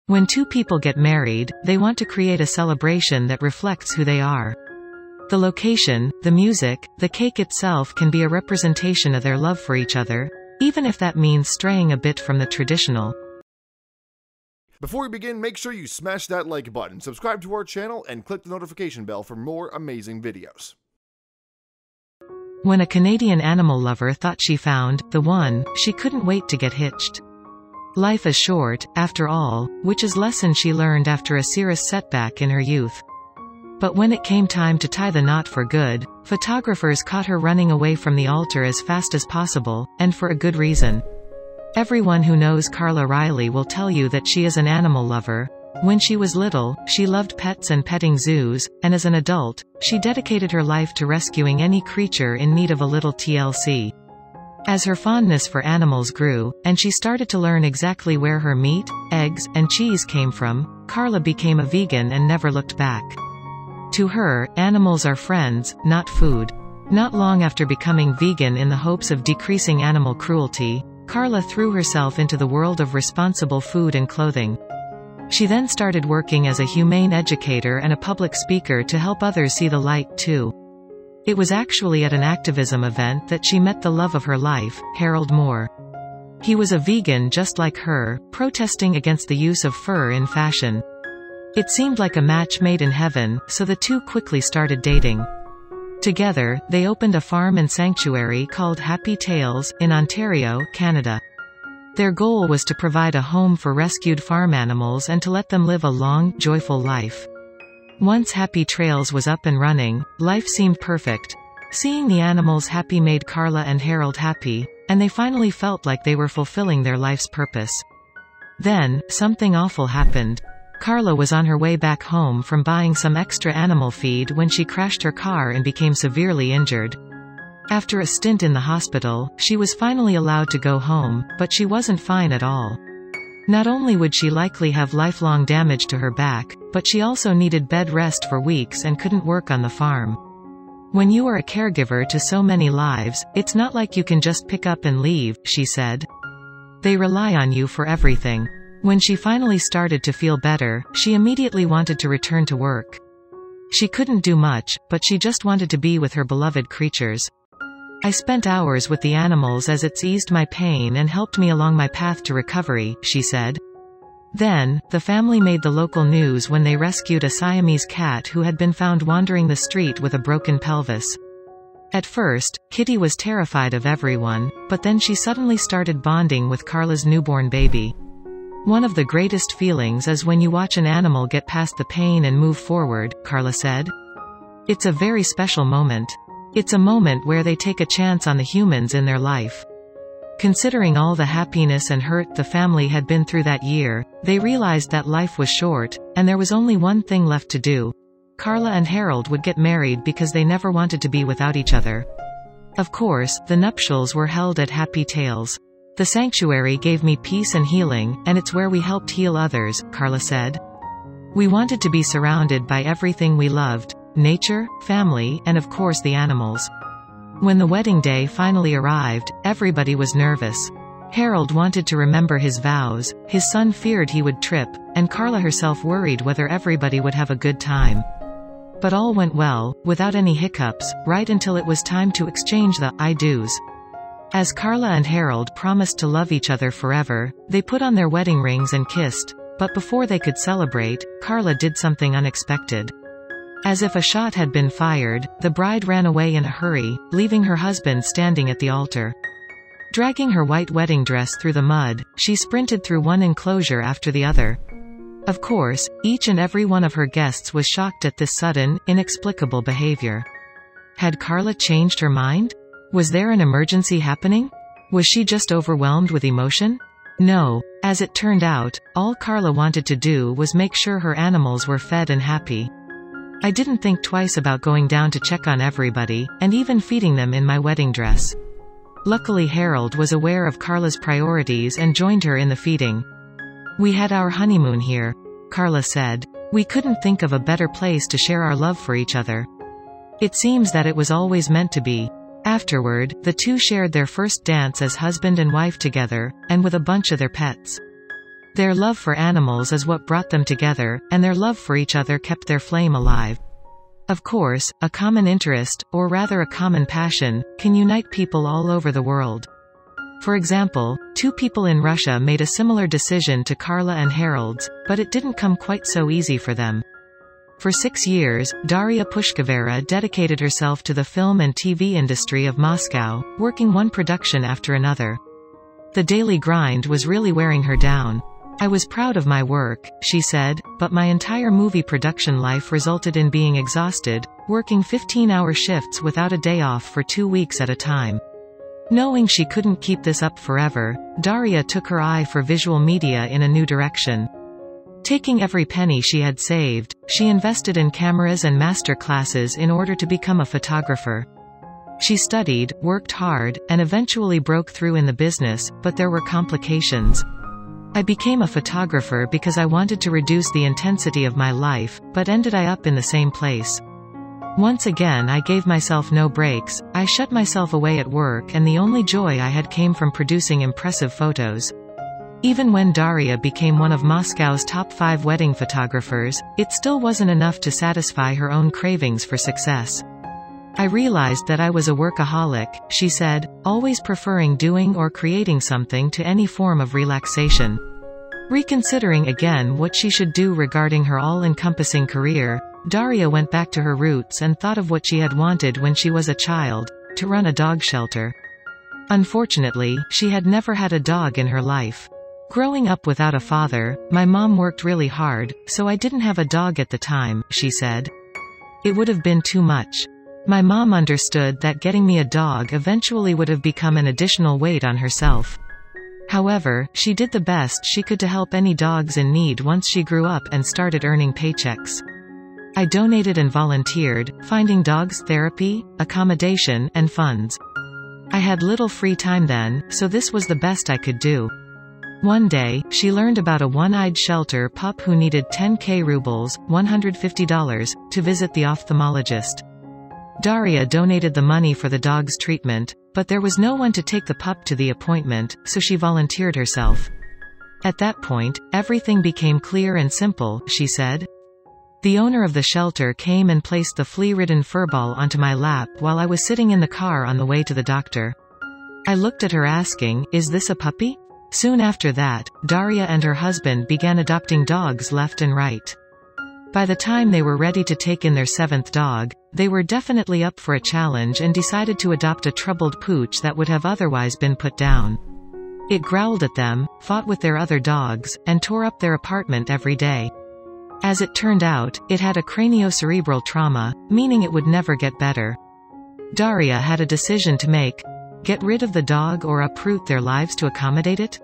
When two people get married, they want to create a celebration that reflects who they are. The location, the music, the cake itself can be a representation of their love for each other, even if that means straying a bit from the traditional. Before we begin, make sure you smash that like button, subscribe to our channel, and click the notification bell for more amazing videos. When a Canadian animal lover thought she found the one, she couldn't wait to get hitched. Life is short, after all, which is lesson she learned after a serious setback in her youth. But when it came time to tie the knot for good, photographers caught her running away from the altar as fast as possible, and for a good reason. Everyone who knows Carla Riley will tell you that she is an animal lover. When she was little, she loved pets and petting zoos, and as an adult, she dedicated her life to rescuing any creature in need of a little TLC. As her fondness for animals grew, and she started to learn exactly where her meat, eggs, and cheese came from, Carla became a vegan and never looked back. To her, animals are friends, not food. Not long after becoming vegan in the hopes of decreasing animal cruelty, Carla threw herself into the world of responsible food and clothing. She then started working as a humane educator and a public speaker to help others see the light too. It was actually at an activism event that she met the love of her life, Harold Moore. He was a vegan just like her, protesting against the use of fur in fashion. It seemed like a match made in heaven, so the two quickly started dating. Together, they opened a farm and sanctuary called Happy Tales, in Ontario, Canada. Their goal was to provide a home for rescued farm animals and to let them live a long, joyful life. Once Happy Trails was up and running, life seemed perfect. Seeing the animals happy made Carla and Harold happy, and they finally felt like they were fulfilling their life's purpose. Then, something awful happened. Carla was on her way back home from buying some extra animal feed when she crashed her car and became severely injured. After a stint in the hospital, she was finally allowed to go home, but she wasn't fine at all. Not only would she likely have lifelong damage to her back, but she also needed bed rest for weeks and couldn't work on the farm. When you are a caregiver to so many lives, it's not like you can just pick up and leave, she said. They rely on you for everything. When she finally started to feel better, she immediately wanted to return to work. She couldn't do much, but she just wanted to be with her beloved creatures. I spent hours with the animals as it's eased my pain and helped me along my path to recovery, she said. Then, the family made the local news when they rescued a Siamese cat who had been found wandering the street with a broken pelvis. At first, Kitty was terrified of everyone, but then she suddenly started bonding with Carla's newborn baby. One of the greatest feelings is when you watch an animal get past the pain and move forward, Carla said. It's a very special moment. It's a moment where they take a chance on the humans in their life. Considering all the happiness and hurt the family had been through that year, they realized that life was short, and there was only one thing left to do. Carla and Harold would get married because they never wanted to be without each other. Of course, the nuptials were held at Happy Tales. The sanctuary gave me peace and healing, and it's where we helped heal others, Carla said. We wanted to be surrounded by everything we loved: nature, family, and of course the animals. When the wedding day finally arrived, everybody was nervous. Harold wanted to remember his vows, his son feared he would trip, and Carla herself worried whether everybody would have a good time. But all went well, without any hiccups, right until it was time to exchange the I do's. As Carla and Harold promised to love each other forever, they put on their wedding rings and kissed, but before they could celebrate, Carla did something unexpected. As if a shot had been fired, the bride ran away in a hurry, leaving her husband standing at the altar. Dragging her white wedding dress through the mud, she sprinted through one enclosure after the other. Of course, each and every one of her guests was shocked at this sudden, inexplicable behavior. Had Carla changed her mind? Was there an emergency happening? Was she just overwhelmed with emotion? No. As it turned out, all Carla wanted to do was make sure her animals were fed and happy. I didn't think twice about going down to check on everybody, and even feeding them in my wedding dress. Luckily Harold was aware of Carla's priorities and joined her in the feeding. We had our honeymoon here, Carla said. We couldn't think of a better place to share our love for each other. It seems that it was always meant to be. Afterward, the two shared their first dance as husband and wife together, and with a bunch of their pets. Their love for animals is what brought them together, and their love for each other kept their flame alive. Of course, a common interest, or rather a common passion, can unite people all over the world. For example, two people in Russia made a similar decision to Carla and Harold's, but it didn't come quite so easy for them. For 6 years, Daria Pushkavera dedicated herself to the film and TV industry of Moscow, working one production after another. The daily grind was really wearing her down. "I was proud of my work," she said, "but my entire movie production life resulted in being exhausted, working 15-hour shifts without a day off for 2 weeks at a time." Knowing she couldn't keep this up forever, Daria took her eye for visual media in a new direction. Taking every penny she had saved, she invested in cameras and master classes in order to become a photographer. She studied, worked hard, and eventually broke through in the business, but there were complications. "I became a photographer because I wanted to reduce the intensity of my life, but ended up in the same place. Once again I gave myself no breaks, I shut myself away at work, and the only joy I had came from producing impressive photos." Even when Daria became one of Moscow's top 5 wedding photographers, it still wasn't enough to satisfy her own cravings for success. "I realized that I was a workaholic," she said, always preferring doing or creating something to any form of relaxation. Reconsidering again what she should do regarding her all-encompassing career, Daria went back to her roots and thought of what she had wanted when she was a child: to run a dog shelter. Unfortunately, she had never had a dog in her life. "Growing up without a father, my mom worked really hard, so I didn't have a dog at the time," she said. "It would have been too much. My mom understood that getting me a dog eventually would have become an additional weight on herself. However, she did the best she could to help any dogs in need once she grew up and started earning paychecks. I donated and volunteered, finding dogs therapy, accommodation, and funds. I had little free time then, so this was the best I could do." One day, she learned about a one-eyed shelter pup who needed 10,000 rubles, $150, to visit the ophthalmologist. Daria donated the money for the dog's treatment, but there was no one to take the pup to the appointment, so she volunteered herself. "At that point, everything became clear and simple," she said. "The owner of the shelter came and placed the flea-ridden furball onto my lap while I was sitting in the car on the way to the doctor. I looked at her asking, 'Is this a puppy?' Soon after that, Daria and her husband began adopting dogs left and right. By the time they were ready to take in their 7th dog, they were definitely up for a challenge and decided to adopt a troubled pooch that would have otherwise been put down. It growled at them, fought with their other dogs, and tore up their apartment every day. As it turned out, it had a craniocerebral trauma, meaning it would never get better. Daria had a decision to make: get rid of the dog or uproot their lives to accommodate it?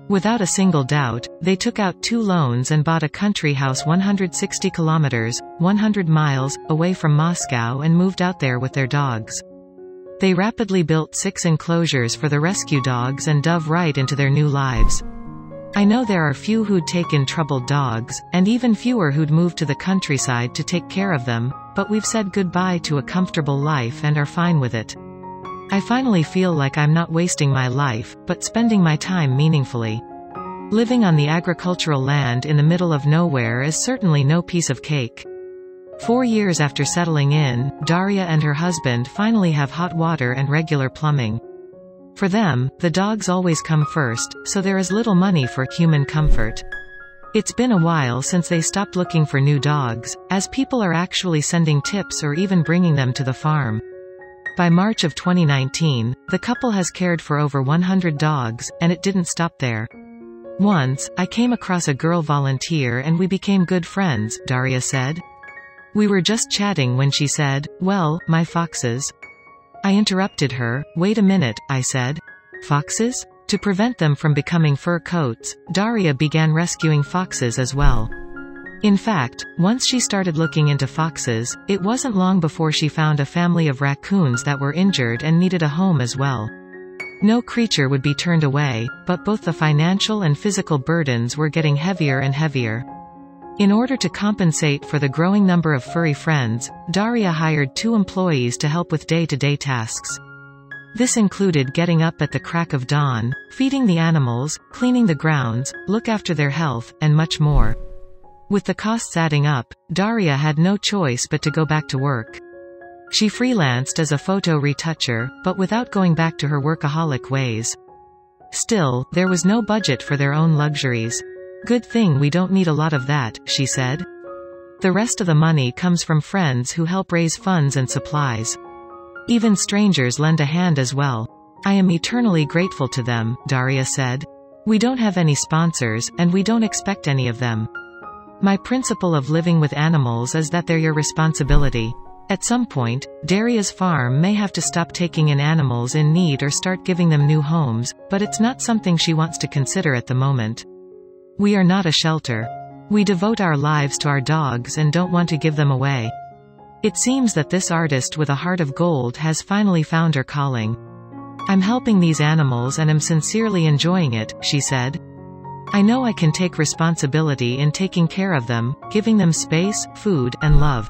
Without a single doubt, they took out 2 loans and bought a country house 160 kilometers, 100 miles, away from Moscow and moved out there with their dogs. They rapidly built 6 enclosures for the rescue dogs and dove right into their new lives. I know there are few who'd take in troubled dogs, and even fewer who'd move to the countryside to take care of them, but we've said goodbye to a comfortable life and are fine with it. I finally feel like I'm not wasting my life, but spending my time meaningfully. Living on the agricultural land in the middle of nowhere is certainly no piece of cake." 4 years after settling in, Daria and her husband finally have hot water and regular plumbing. For them, the dogs always come first, so there is little money for human comfort. It's been a while since they stopped looking for new dogs, as people are actually sending tips or even bringing them to the farm. By March of 2019, the couple has cared for over 100 dogs, and it didn't stop there. "Once, I came across a girl volunteer and we became good friends," Daria said. "We were just chatting when she said, 'Well, my foxes.' I interrupted her. 'Wait a minute,' I said. 'Foxes?' To prevent them from becoming fur coats, Daria began rescuing foxes as well. In fact, once she started looking into foxes, it wasn't long before she found a family of raccoons that were injured and needed a home as well. No creature would be turned away, but both the financial and physical burdens were getting heavier and heavier. In order to compensate for the growing number of furry friends, Daria hired 2 employees to help with day-to-day tasks. This included getting up at the crack of dawn, feeding the animals, cleaning the grounds, look after their health, and much more. With the costs adding up, Daria had no choice but to go back to work. She freelanced as a photo retoucher, but without going back to her workaholic ways. Still, there was no budget for their own luxuries. "Good thing we don't need a lot of that," she said. "The rest of the money comes from friends who help raise funds and supplies. Even strangers lend a hand as well. I am eternally grateful to them," Daria said. "We don't have any sponsors, and we don't expect any of them. My principle of living with animals is that they're your responsibility. At some point, Daria's farm may have to stop taking in animals in need or start giving them new homes, but it's not something she wants to consider at the moment. We are not a shelter. We devote our lives to our dogs and don't want to give them away." It seems that this artist with a heart of gold has finally found her calling. "I'm helping these animals and am sincerely enjoying it," she said. "I know I can take responsibility in taking care of them, giving them space, food, and love.